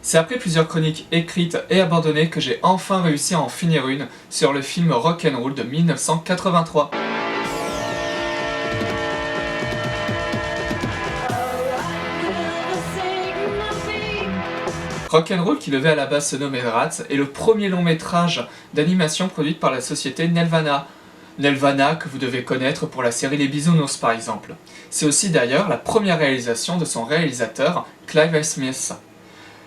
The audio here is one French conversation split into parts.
C'est après plusieurs chroniques écrites et abandonnées que j'ai enfin réussi à en finir une sur le film Rock'n'Roll de 1983. Rock'n'Roll, qui devait à la base se nommer Rats, est le premier long métrage d'animation produite par la société Nelvana. Nelvana que vous devez connaître pour la série Les Bisounours par exemple. C'est aussi d'ailleurs la première réalisation de son réalisateur, Clive A. Smith.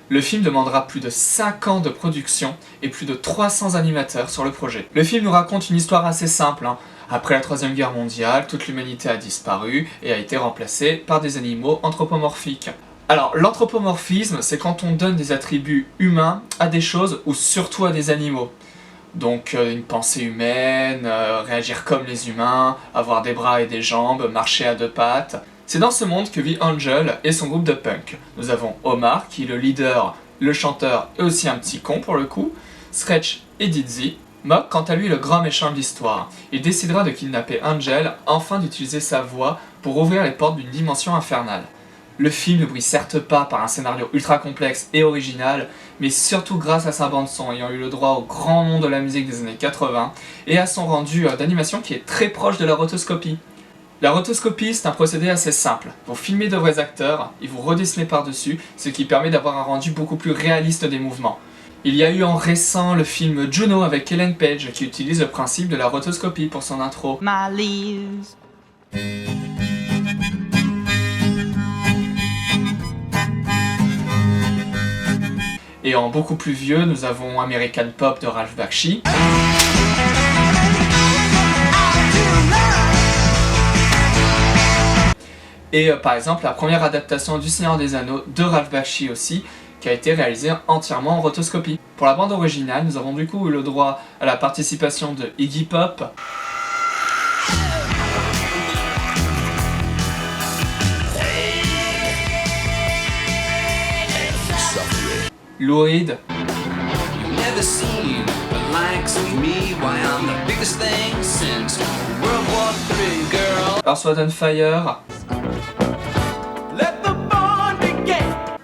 Le film demandera plus de 5 ans de production et plus de 300 animateurs sur le projet. Le film nous raconte une histoire assez simple. Après la Troisième Guerre mondiale, toute l'humanité a disparu et a été remplacée par des animaux anthropomorphiques. Alors, l'anthropomorphisme, c'est quand on donne des attributs humains à des choses ou surtout à des animaux. Donc une pensée humaine, réagir comme les humains, avoir des bras et des jambes, marcher à deux pattes. C'est dans ce monde que vit Angel et son groupe de punk. Nous avons Omar, qui est le leader, le chanteur et aussi un petit con pour le coup, Stretch et Dizzy. Mock, quant à lui, le grand méchant de l'histoire. Il décidera de kidnapper Angel, afin d'utiliser sa voix pour ouvrir les portes d'une dimension infernale. Le film ne brille certes pas par un scénario ultra complexe et original, mais surtout grâce à sa bande-son ayant eu le droit au grand nom de la musique des années 80 et à son rendu d'animation qui est très proche de la rotoscopie. La rotoscopie, c'est un procédé assez simple. Vous filmez de vrais acteurs et vous redessinez par-dessus, ce qui permet d'avoir un rendu beaucoup plus réaliste des mouvements. Il y a eu en récent le film Juno avec Ellen Page qui utilise le principe de la rotoscopie pour son intro. Et en beaucoup plus vieux, nous avons American Pop de Ralph Bakshi. Et par exemple, la première adaptation du Seigneur des Anneaux de Ralph Bakshi aussi, qui a été réalisée entièrement en rotoscopie. Pour la bande originale, nous avons du coup eu le droit à la participation de Iggy Pop, Lou Reed, Earth, Wind & Fire,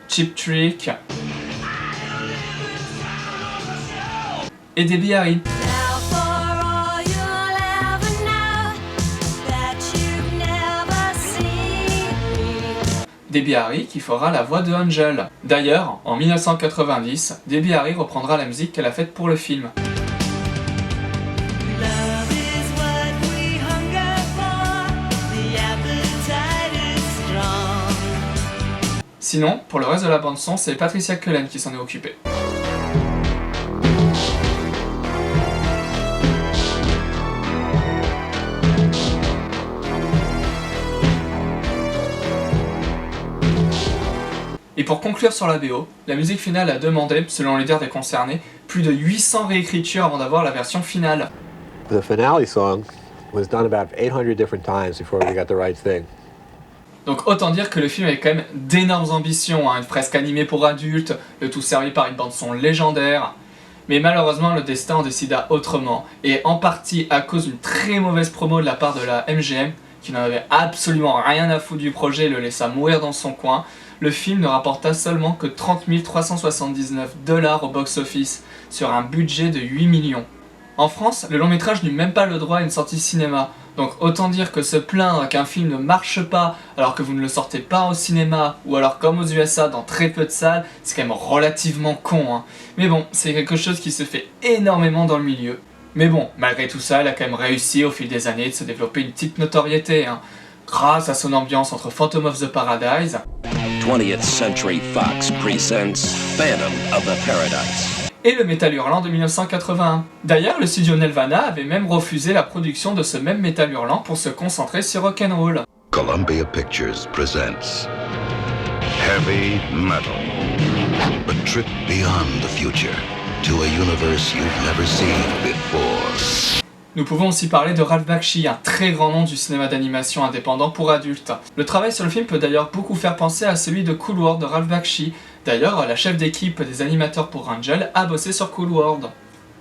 Cheap Trick et Debbie Harry. Debbie Harry qui fera la voix de Angel. D'ailleurs, en 1990, Debbie Harry reprendra la musique qu'elle a faite pour le film. Sinon, pour le reste de la bande-son, c'est Patricia Cullen qui s'en est occupée. Et pour conclure sur la BO, la musique finale a demandé, selon les dires des concernés, plus de 800 réécritures avant d'avoir la version finale. The finale song was done about 800 different times before we got the right thing. Donc autant dire que le film avait quand même d'énormes ambitions, une fresque animée pour adultes, le tout servi par une bande-son légendaire. Mais malheureusement, le destin en décida autrement, et en partie à cause d'une très mauvaise promo de la part de la MGM, qui n'en avait absolument rien à foutre du projet et le laissa mourir dans son coin, le film ne rapporta seulement que 30 379 $ au box-office, sur un budget de 8 millions. En France, le long métrage n'eut même pas le droit à une sortie cinéma, donc autant dire que se plaindre qu'un film ne marche pas alors que vous ne le sortez pas au cinéma, ou alors comme aux USA dans très peu de salles, c'est quand même relativement con. Mais bon, c'est quelque chose qui se fait énormément dans le milieu. Mais bon, malgré tout ça, elle a quand même réussi au fil des années de se développer une petite notoriété, grâce à son ambiance entre Phantom of the Paradise 20th Century Fox presents Phantom of the Paradise et le Métal Hurlant de 1981. D'ailleurs, le studio Nelvana avait même refusé la production de ce même Métal Hurlant pour se concentrer sur Rock'n'Roll. Columbia Pictures presents Heavy Metal, a trip beyond the future to a universe you've never seen before. Nous pouvons aussi parler de Ralph Bakshi, un très grand nom du cinéma d'animation indépendant pour adultes. Le travail sur le film peut d'ailleurs beaucoup faire penser à celui de Cool World de Ralph Bakshi. D'ailleurs, la chef d'équipe des animateurs pour Angel a bossé sur Cool World.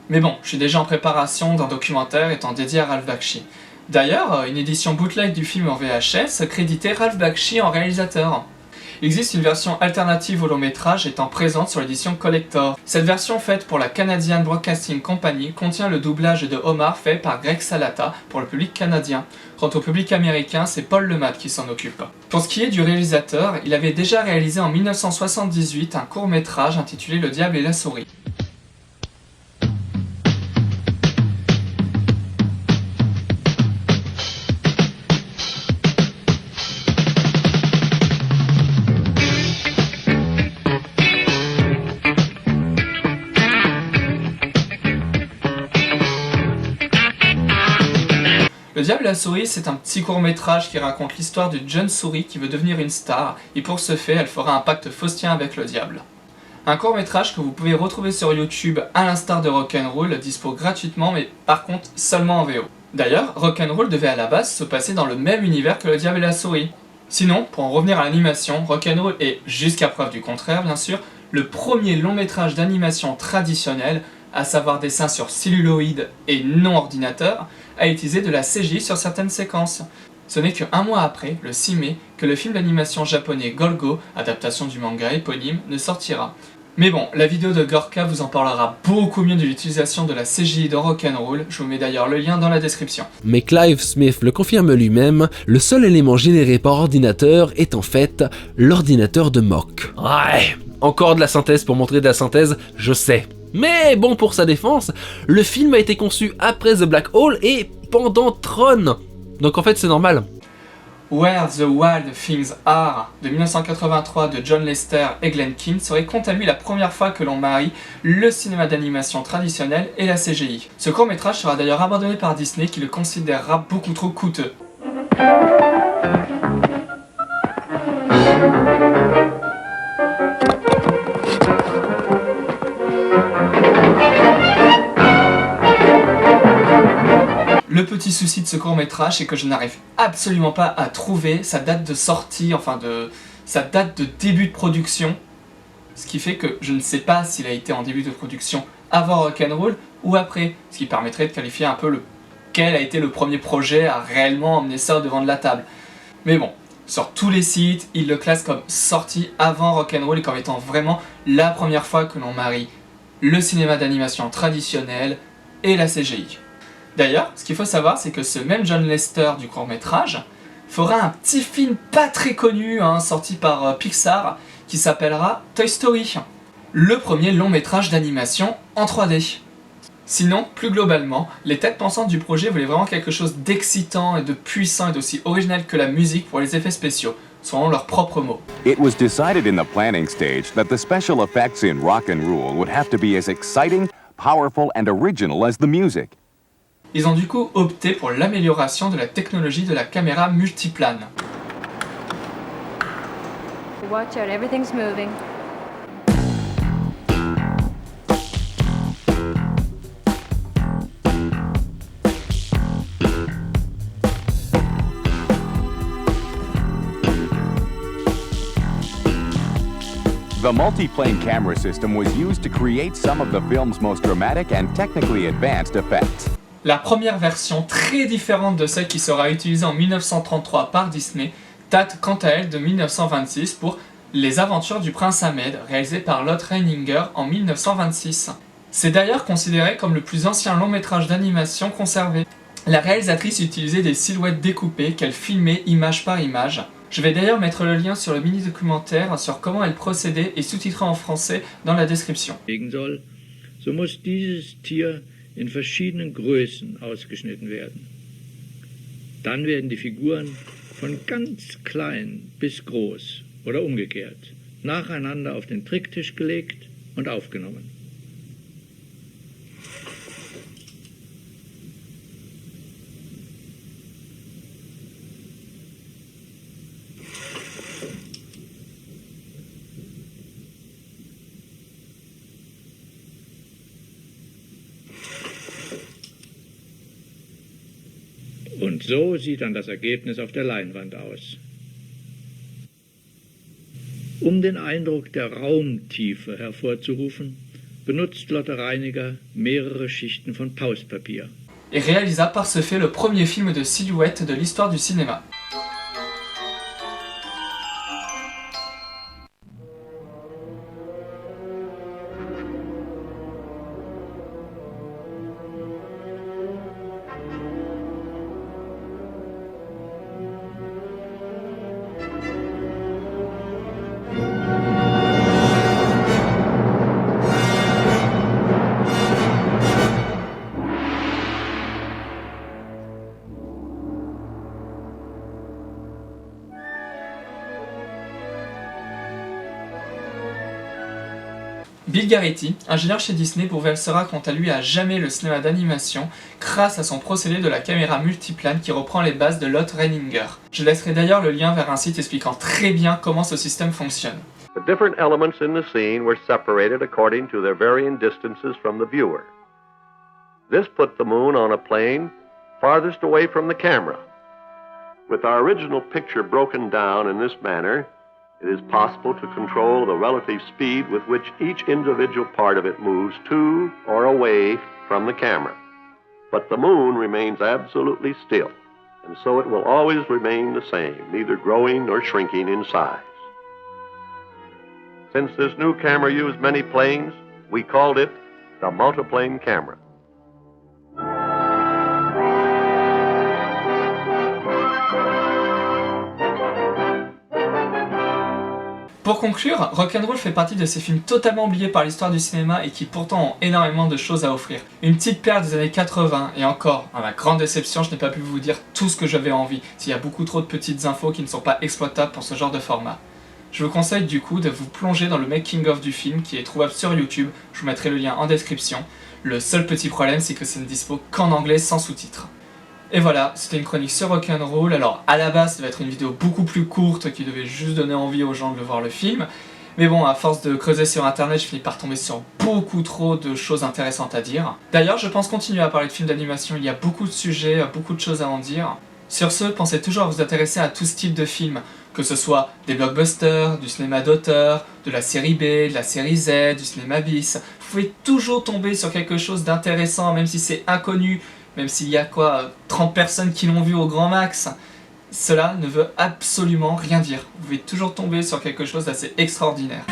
Mais bon, je suis déjà en préparation d'un documentaire étant dédié à Ralph Bakshi. D'ailleurs, une édition bootleg du film en VHS créditait Ralph Bakshi en réalisateur. Il existe une version alternative au long métrage étant présente sur l'édition Collector. Cette version faite pour la Canadian Broadcasting Company contient le doublage de Omar fait par Greg Salata pour le public canadien. Quant au public américain, c'est Paul Lemat qui s'en occupe. Pour ce qui est du réalisateur, il avait déjà réalisé en 1978 un court-métrage intitulé Le Diable et la Souris. Le Diable et la Souris, c'est un petit court-métrage qui raconte l'histoire d'une jeune souris qui veut devenir une star, et pour ce fait, elle fera un pacte faustien avec le diable. Un court-métrage que vous pouvez retrouver sur YouTube à l'instar de Rock'n'Roll, dispo gratuitement, mais par contre seulement en VO. D'ailleurs, Rock'n'Roll devait à la base se passer dans le même univers que le Diable et la Souris. Sinon, pour en revenir à l'animation, Rock'n'Roll est, jusqu'à preuve du contraire bien sûr, le premier long-métrage d'animation traditionnel, à savoir dessin sur celluloïd et non ordinateur, a utilisé de la CGI sur certaines séquences. Ce n'est qu'un mois après, le 6 mai, que le film d'animation japonais Golgo, adaptation du manga éponyme, ne sortira. Mais bon, la vidéo de Gorka vous en parlera beaucoup mieux de l'utilisation de la CGI dans Rock'n'Roll, je vous mets d'ailleurs le lien dans la description. Mais Clive Smith le confirme lui-même, le seul élément généré par ordinateur est en fait l'ordinateur de Mock. Ouais, encore de la synthèse pour montrer de la synthèse, je sais. Mais bon, pour sa défense, le film a été conçu après The Black Hole et pendant Tron. Donc en fait c'est normal. Where the Wild Things Are de 1983 de John Lester et Glenn Keane serait quant à lui la première fois que l'on marie le cinéma d'animation traditionnel et la CGI. Ce court-métrage sera d'ailleurs abandonné par Disney qui le considérera beaucoup trop coûteux. Le petit souci de ce court-métrage, c'est que je n'arrive absolument pas à trouver sa date de sortie, sa date de début de production. Ce qui fait que je ne sais pas s'il a été en début de production avant Rock'n'Roll ou après. Ce qui permettrait de qualifier un peu quel a été le premier projet à réellement emmener ça au devant de la table. Mais bon, sur tous les sites, ils le classent comme sorti avant Rock'n'Roll et comme étant vraiment la première fois que l'on marie le cinéma d'animation traditionnel et la CGI. D'ailleurs, ce qu'il faut savoir, c'est que ce même John Lester du court-métrage fera un petit film pas très connu, sorti par Pixar, qui s'appellera Toy Story, le premier long-métrage d'animation en 3D. Sinon, plus globalement, les têtes pensantes du projet voulaient vraiment quelque chose d'excitant et de puissant et d'aussi original que la musique pour les effets spéciaux, selon leurs propres mots. It was decided in the planning stage that the special effects in Rock'n'Roll would have to be as exciting, powerful and original as the music. Ils ont du coup opté pour l'amélioration de la technologie de la caméra multiplane. Watch out, everything's moving. The multi-plane camera system was used to create some of the film's most dramatic and technically advanced effects. La première version, très différente de celle qui sera utilisée en 1933 par Disney, date quant à elle de 1926 pour Les Aventures du Prince Ahmed, réalisé par Lotte Reininger en 1926. C'est d'ailleurs considéré comme le plus ancien long-métrage d'animation conservé. La réalisatrice utilisait des silhouettes découpées qu'elle filmait image par image. Je vais d'ailleurs mettre le lien sur le mini-documentaire sur comment elle procédait et sous-titré en français dans la description. So muss dieses Tier in verschiedenen Größen ausgeschnitten werden. Dann werden die Figuren von ganz klein bis groß oder umgekehrt nacheinander auf den Tricktisch gelegt und aufgenommen. Und so sieht dann das Ergebnis auf der Leinwand aus. Um den Eindruck der Raumtiefe hervorzurufen, benutzt Lotte Reiniger mehrere Schichten von Pauspapier. Et réalisa par ce fait le premier film de silhouette de l'histoire du cinéma. Bill Garity, ingénieur chez Disney, bouleversera quant à lui à jamais le cinéma d'animation grâce à son procédé de la caméra multiplane qui reprend les bases de Lotte Reininger. Je laisserai d'ailleurs le lien vers un site expliquant très bien comment ce système fonctionne. The different elements in the scene were separated according to their varying distances from the viewer. This put the moon on a plane farthest away from the camera. With our original picture broken down in this manner, it is possible to control the relative speed with which each individual part of it moves to or away from the camera. But the moon remains absolutely still, and so it will always remain the same, neither growing nor shrinking in size. Since this new camera used many planes, we called it the multiplane camera. Pour conclure, Rock'n'Roll fait partie de ces films totalement oubliés par l'histoire du cinéma et qui pourtant ont énormément de choses à offrir. Une petite perle des années 80, et encore, à ma grande déception, je n'ai pas pu vous dire tout ce que j'avais envie, s'il y a beaucoup trop de petites infos qui ne sont pas exploitables pour ce genre de format. Je vous conseille du coup de vous plonger dans le making-of du film qui est trouvable sur YouTube, je vous mettrai le lien en description. Le seul petit problème, c'est que ça ne dispo qu'en anglais sans sous-titres. Et voilà, c'était une chronique sur Rock'n'Roll. Alors à la base, ça devait être une vidéo beaucoup plus courte qui devait juste donner envie aux gens de voir le film. Mais bon, à force de creuser sur internet, je finis par tomber sur beaucoup trop de choses intéressantes à dire. D'ailleurs, je pense continuer à parler de films d'animation, il y a beaucoup de sujets, beaucoup de choses à en dire. Sur ce, pensez toujours à vous intéresser à tout ce type de films, que ce soit des blockbusters, du cinéma d'auteur, de la série B, de la série Z, du cinéma bis. Vous pouvez toujours tomber sur quelque chose d'intéressant, même si c'est inconnu, même s'il y a 30 personnes qui l'ont vu au grand max. Cela ne veut absolument rien dire. Vous pouvez toujours tomber sur quelque chose d'assez extraordinaire.